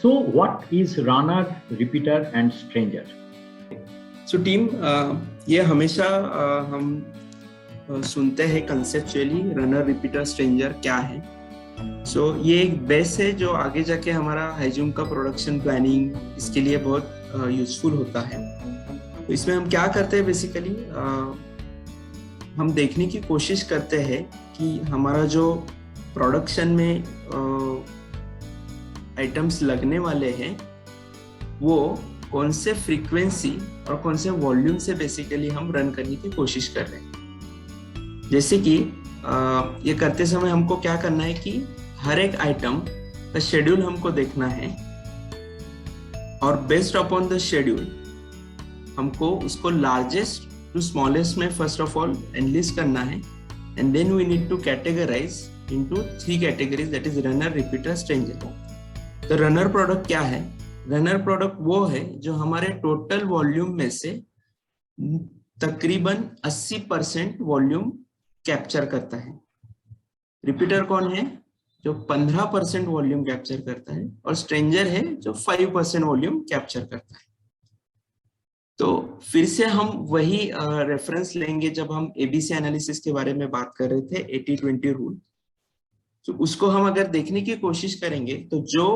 So what is runner, repeater and stranger? So team, ये हमेशा हम सुनते हैं कंसेप्चुअली रनर, रिपीटर, स्ट्रेंजर क्या है. सो ये एक बेस है जो आगे जाके हमारा हाइजूम का प्रोडक्शन प्लानिंग इसके लिए बहुत यूजफुल होता है. तो इसमें हम क्या करते हैं बेसिकली, हम देखने की कोशिश करते हैं कि हमारा जो प्रोडक्शन में आइटम्स लगने वाले हैं वो कौन से फ्रीक्वेंसी और कौन से वॉल्यूम से बेसिकली हम रन करने की कोशिश कर रहे हैं. जैसे कि ये करते समय हमको क्या करना है कि हर एक आइटम का शेड्यूल हमको देखना है और बेस्ड अपॉन द शेड्यूल हमको उसको लार्जेस्ट टू स्मॉलेस्ट में फर्स्ट ऑफ ऑल एनलिस्ट करना है. And then we need to categorize into 3 categories, that is runner, repeater, stranger. तो रनर प्रोडक्ट क्या है? रनर प्रोडक्ट वो है जो हमारे टोटल वॉल्यूम में से तकरीबन 80% वॉल्यूम कैप्चर करता है. रिपीटर कौन है? जो 15% वॉल्यूम कैप्चर करता है. और स्ट्रेंजर है जो 5% वॉल्यूम कैप्चर करता है. तो फिर से हम वही रेफरेंस लेंगे जब हम एबीसी एनालिसिस के बारे में बात कर रहे थे, 80-20 रूल. तो उसको हम अगर देखने की कोशिश करेंगे तो जो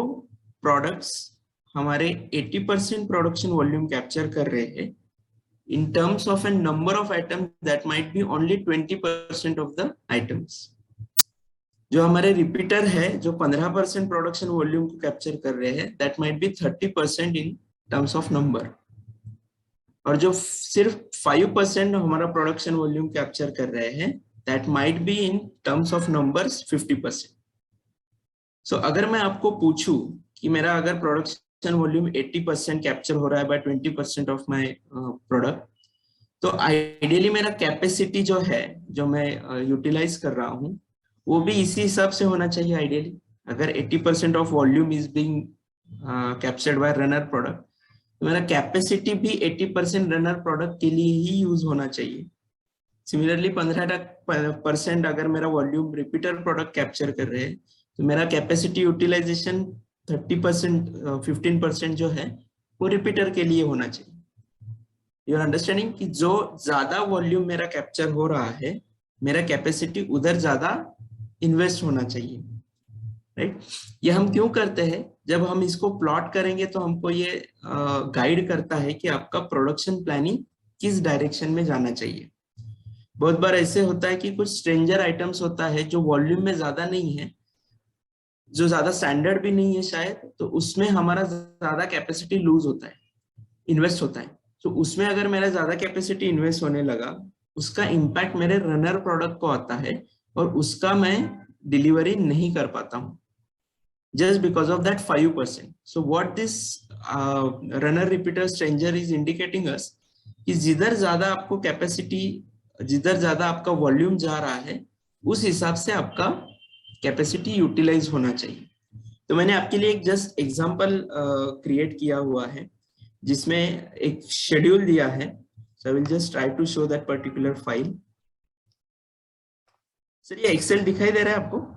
प्रोडक्ट्स हमारे 80% प्रोडक्शन वॉल्यूम कैप्चर कर रहे हैं in terms of a number of items, that might be only 20% of the items. जो हमारे रिपीटर है जो 15% प्रोडक्शन वॉल्यूम को कैप्चर कर रहे हैं, that might be 30% in terms of number. और जो सिर्फ 5% हमारा प्रोडक्शन वॉल्यूम कैप्चर कर रहे हैं, that might be in terms of numbers 50%. So अगर मैं आपको पूछूं कि मेरा अगर प्रोडक्शन वॉल्यूम 80% कैप्चर हो रहा है बाय 20% ऑफ माय प्रोडक्ट, तो आइडियली मेरा कैपेसिटी जो है जो मैं यूटिलाइज कर रहा हूँ वो भी इसी हिसाब से होना चाहिए. आइडियली अगर 80% of volume is being captured by runner product, तो मेरा कैपेसिटी भी 80% रनर प्रोडक्ट के लिए ही यूज होना चाहिए. सिमिलरली 15% अगर मेरा वॉल्यूम रिपीटर प्रोडक्ट कैप्चर कर रहे हैं तो मेरा कैपेसिटी यूटिलाइजेशन 30%, 15% जो है वो रिपीटर के लिए होना चाहिए. यू आर अंडरस्टैंडिंग कि जो ज्यादा वॉल्यूम मेरा कैप्चर हो रहा है मेरा कैपेसिटी उधर ज्यादा इन्वेस्ट होना चाहिए. राइट? ये हम क्यों करते हैं? जब हम इसको प्लॉट करेंगे तो हमको ये गाइड करता है कि आपका प्रोडक्शन प्लानिंग किस डायरेक्शन में जाना चाहिए. बहुत बार ऐसे होता है कि कुछ स्ट्रेंजर आइटम्स होता है जो वॉल्यूम में ज्यादा नहीं है, जो ज्यादा स्टैंडर्ड भी नहीं है शायद, तो उसमें हमारा ज्यादा कैपेसिटी लूज होता है, इन्वेस्ट होता है. तो उसमें अगर मेरा ज्यादा कैपेसिटी इन्वेस्ट होने लगा, उसका इम्पैक्ट मेरे रनर प्रोडक्ट को आता है और उसका मैं डिलीवरी नहीं कर पाता हूँ just because of that 5%. So what this runner, repeater, stranger is indicating us कि जिधर ज्यादा आपको कैपेसिटी, जिधर ज्यादा आपका वॉल्यूम जा रहा है उस हिसाब से आपका कैपेसिटी यूटिलाइज होना चाहिए. तो मैंने आपके लिए एक जस्ट एग्जांपल क्रिएट किया हुआ है जिसमें एक शेड्यूल दिया है. So I will just try to show that particular file. Sir ये एक्सेल दिखाई दे रहा है आपको?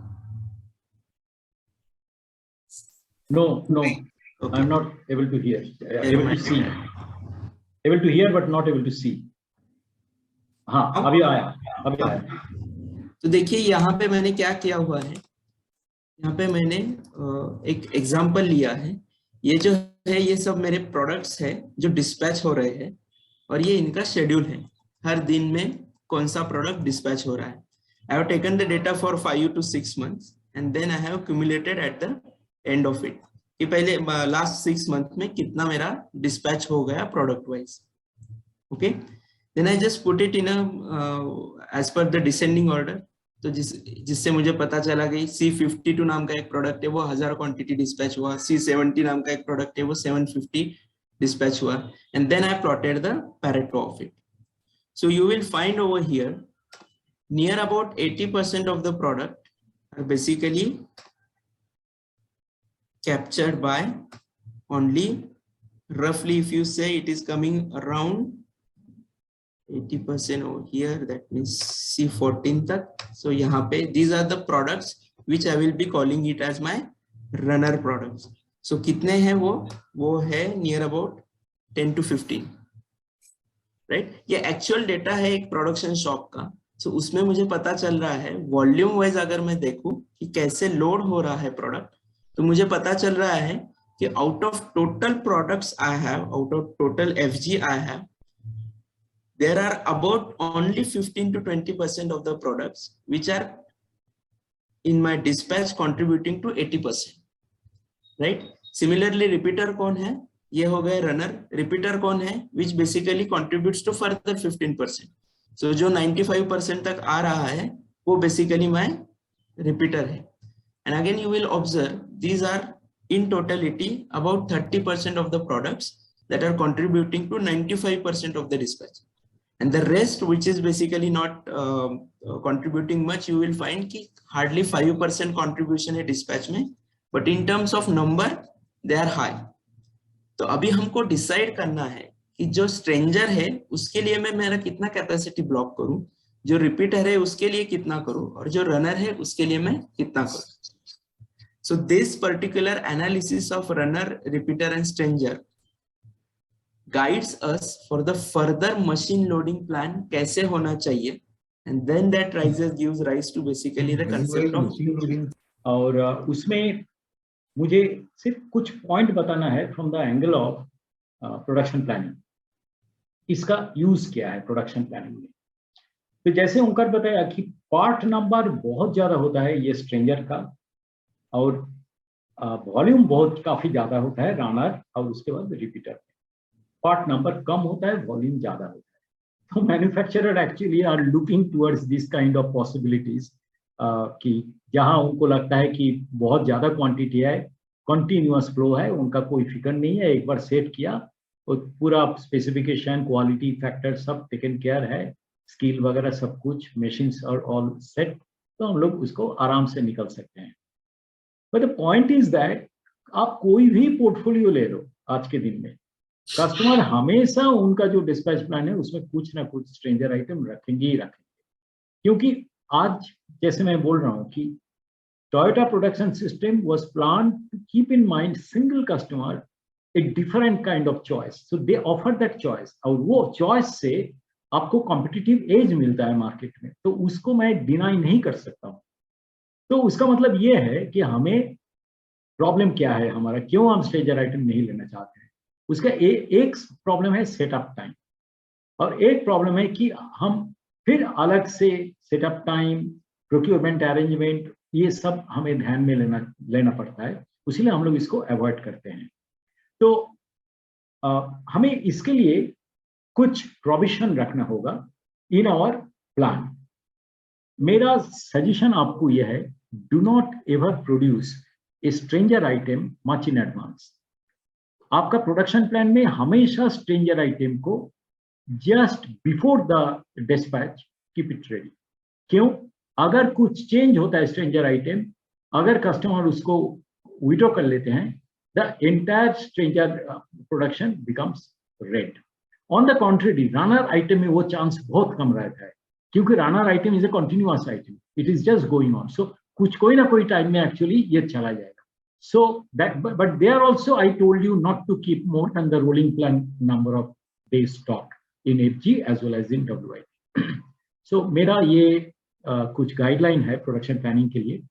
No, okay. I'm not able to hear. Able to see. Able to hear but not able to see. हाँ, अभी आया. तो देखिए यहाँ पे मैंने क्या किया हुआ है, यहाँ पे मैंने एक एग्जांपल लिया है. ये जो है ये सब मेरे प्रोडक्ट्स है जो डिस्पैच हो रहे हैं और ये इनका शेड्यूल है, हर दिन में कौन सा प्रोडक्ट डिस्पैच हो रहा है. I have taken the data for 5 to 6 months and then I have cumulated at the end of it कि पहले लास्ट 6 months में कितना मेरा डिस्पैच हो गया product wise. Okay, then I just put it in as per the descending order. तो जिससे मुझे पता चला कि C52 नाम का एक प्रोडक्ट है वो 1000 क्वांटिटी डिस्पैच हुआ, C70 नाम का एक प्रोडक्ट है वो 750 डिस्पैच हुआ. And then I plotted the Pareto of it. So you will find over here near about 80% of the product are basically captured by only, roughly if you say it is coming around 80% over here, that means C14 tak. So यहाँ पे these are the products which I will be calling it as my runner products. सो कितने हैं वो है near about 10 to 15, right. ये actual data है एक production shop का। सो उसमें मुझे पता चल रहा है वॉल्यूम वाइज अगर मैं देखूं कि कैसे लोड हो रहा है प्रोडक्ट, तो मुझे पता चल रहा है कि out of total products I have, out of total FG I have, there are about only 15 to 20% of the products which are in my dispatch contributing to 80%, right? Similarly repeater कौन है, ये हो गए रनर। रिपीटर कौन है, which basically contributes to further 15%. so जो 95% तक आ रहा है वो basically my repeater है। and again you will observe these are in totality about 30% of the products that are contributing to 95% of the dispatch, and the rest which is basically not contributing much, you will find कि hardly 5% contribution है dispatch में, but in terms of number they are high। तो अभी हमको decide करना है कि जो स्ट्रेंजर है उसके लिए मैं मेरा कितना कैपेसिटी ब्लॉक करूं, जो रिपीटर है उसके लिए कितना करूं, और जो रनर है उसके लिए मैं कितना करूं। So this particular analysis of runner, repeater and stranger guides us for the further machine loading plan कैसे होना चाहिए, and then that gives rise to basically the concept of। और उसमें मुझे सिर्फ कुछ पॉइंट बताना है from the angle of production planning, इसका यूज क्या है प्रोडक्शन प्लानिंग में। तो जैसे ओंकार बताया कि पार्ट नंबर बहुत ज्यादा होता है ये स्ट्रेंजर का, और वॉल्यूम बहुत काफी ज्यादा होता है रनर, और उसके बाद रिपीटर। पार्ट नंबर कम होता है, वॉल्यूम ज्यादा होता है। तो manufacturer actually are looking towards this kind of possibilities कि जहां उनको लगता है कि बहुत ज्यादा क्वांटिटी है, कंटिन्यूअस फ्लो है, उनका कोई फिक्र नहीं है, एक बार सेट किया और पूरा स्पेसिफिकेशन, क्वालिटी फैक्टर सब टेकन केयर है, स्किल वगैरह सब कुछ, मशीन्स और ऑल सेट, तो हम लोग उसको आराम से निकल सकते हैं। But the point is that आप कोई भी पोर्टफोलियो ले लो आज के दिन में, कस्टमर हमेशा उनका जो डिस्पैच प्लान है उसमें कुछ ना कुछ स्ट्रेंजर आइटम रखेंगे ही रखेंगे। क्योंकि आज जैसे मैं बोल रहा हूं कि Toyota production system was plan to keep in mind single customer a different kind of choice, so they offer that choice, और वो चॉइस से आपको कॉम्पिटिटिव एज मिलता है मार्केट में, तो उसको मैं डिनाई नहीं कर सकता हूं। तो उसका मतलब ये है कि हमें प्रॉब्लम क्या है हमारा, क्यों हम स्ट्रेंजर आइटम नहीं लेना चाहते हैं। उसका एक प्रॉब्लम है सेटअप टाइम, और एक प्रॉब्लम है कि हम फिर अलग से सेटअप टाइम, प्रोक्योरमेंट अरेंजमेंट, ये सब हमें ध्यान में लेना पड़ता है, इसीलिए हम लोग इसको अवॉइड करते हैं। तो हमें इसके लिए कुछ प्रोविजन रखना होगा इन आवर प्लान। मेरा सजेशन आपको यह है, do not ever produce a stranger item much in advance. आपका प्रोडक्शन प्लान में हमेशा स्ट्रेंजर आइटम को just before the dispatch keep it ready. क्यों? अगर कुछ चेंज होता है स्ट्रेंजर आइटम, अगर कस्टमर उसको विड्रॉ कर लेते हैं, the entire stranger production becomes red. On the contrary runner item में वो चांस बहुत कम रहता है, क्योंकि runner item is a continuous item, it is just going on. So कुछ कोई ना कोई टाइम में एक्चुअली ये चला जाएगा। So that, but there also I told you not to keep more than the rolling plan number of days stock in FG as well as in WIP. So मेरा ये कुछ गाइडलाइन है production planning के लिए।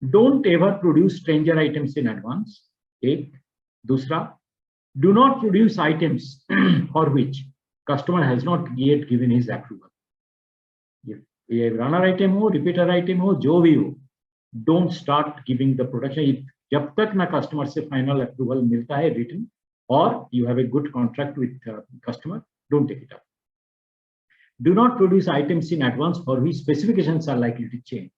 Don't ever produce stranger items in advance, एक। दूसरा, do not produce items for which customer has not yet given his approval. ये runner item हो, रिपीटर आइटम हो, जो भी हो, don't start giving the production जब तक ना कस्टमर से फाइनल अप्रूवल मिलता है रिटन, और you have a good contract with customer, don't take it up. Do not produce items in advance for which specifications are likely to change,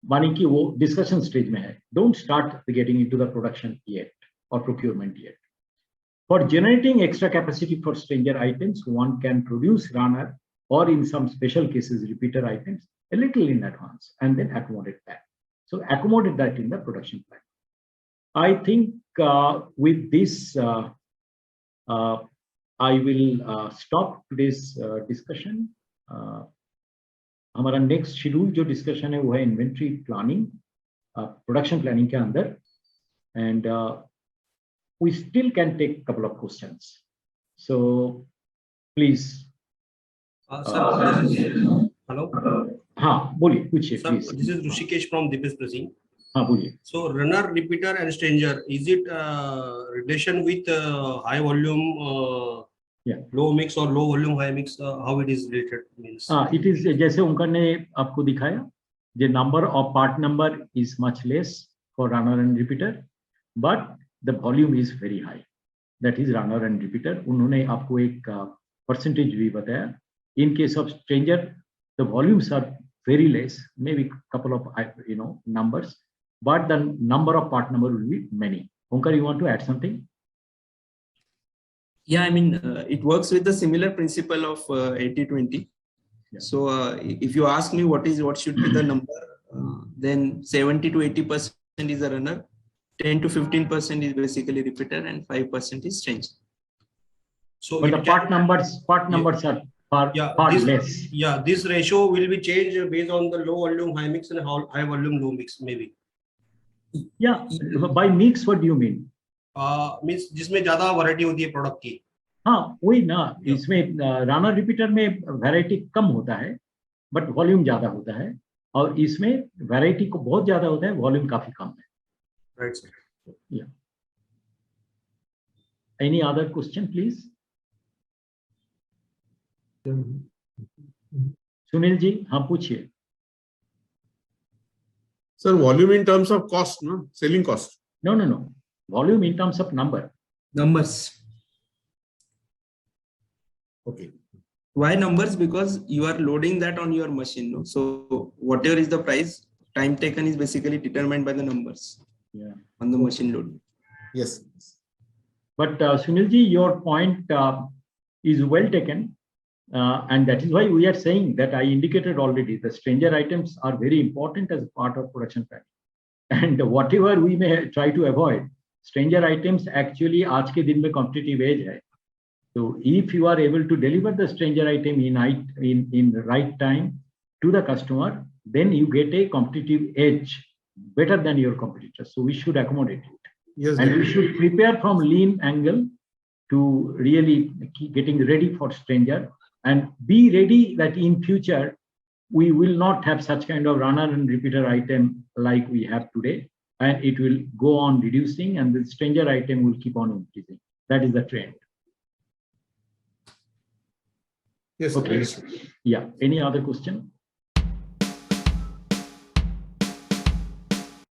मानी कि वो डिस्कशन स्टेज में है। Don't start getting into the production yet और procurement yet. For generating extra capacity for stranger items, one can produce runner or in some special cases repeater items a little in advance and then accommodate that. So accommodate that in the production plan. I think with this I will stop today's discussion. हमारा next schedule जो discussion है वो है inventory planning, production planning के अंदर। and we still can take a couple of questions. So please. Sir, this is hello. हाँ बोलिए पूछिए Sir, please. this is Rushikesh from Deepesh Prasing. हाँ बोलिए. So runner, repeater, and stranger, is it relation with high volume, low mix, or low volume high mix? How it is related means? It is जैसे उनका ने आपको दिखाया, the number of part number is much less for runner and repeater, but the volume is very high. That is runner and repeater. उन्होंने आपको एक percentage भी बताया. In case of stranger, the volumes are very less, maybe couple of numbers, but the number of part number will be many. Onkar, you want to add something? Yeah, I mean, it works with the similar principle of 80-20. Yeah. So if you ask me what should be the number, then 70 to 80% is a runner, 10 to 15% is basically repeater, and 5% is stranger. So but the part numbers are far less. Yeah, this ratio will be changed based on the low volume high mix and high volume low mix maybe. Yeah, by mix what do you mean? Means जिसमें ज़्यादा variety होती है product की. हाँ वही ना, इसमें runner repeater में variety कम होता है, but volume ज़्यादा होता है, और इसमें variety को बहुत ज़्यादा होता है, volume काफी कम है. Right, sir. Yeah. Any other question, please? Sunil ji हाँ पूछिए. Sir, volume in terms of cost, no? Selling cost. No. Volume in terms of number. Numbers. Okay. Why numbers? Because you are loading that on your machine. No? So whatever is the price, time taken is basically determined by the numbers. Yeah. On the machine load. Yes. But Sunil ji, your point is well taken. And that is why we are saying that I indicated already the stranger items are very important as part of production planning. And whatever we may try to avoid, stranger items actually आज के दिन में competitive edge है. So if you are able to deliver the stranger item in the right time to the customer, then you get a competitive edge better than your competitors. So we should accommodate it. Yes. And we should prepare from lean angle to really keep getting ready for stranger, and be ready that in future we will not have such kind of runner and repeater item like we have today, and it will go on reducing, and the stranger item will keep on increasing. That is the trend. Yes. Okay. Yeah. Any other question?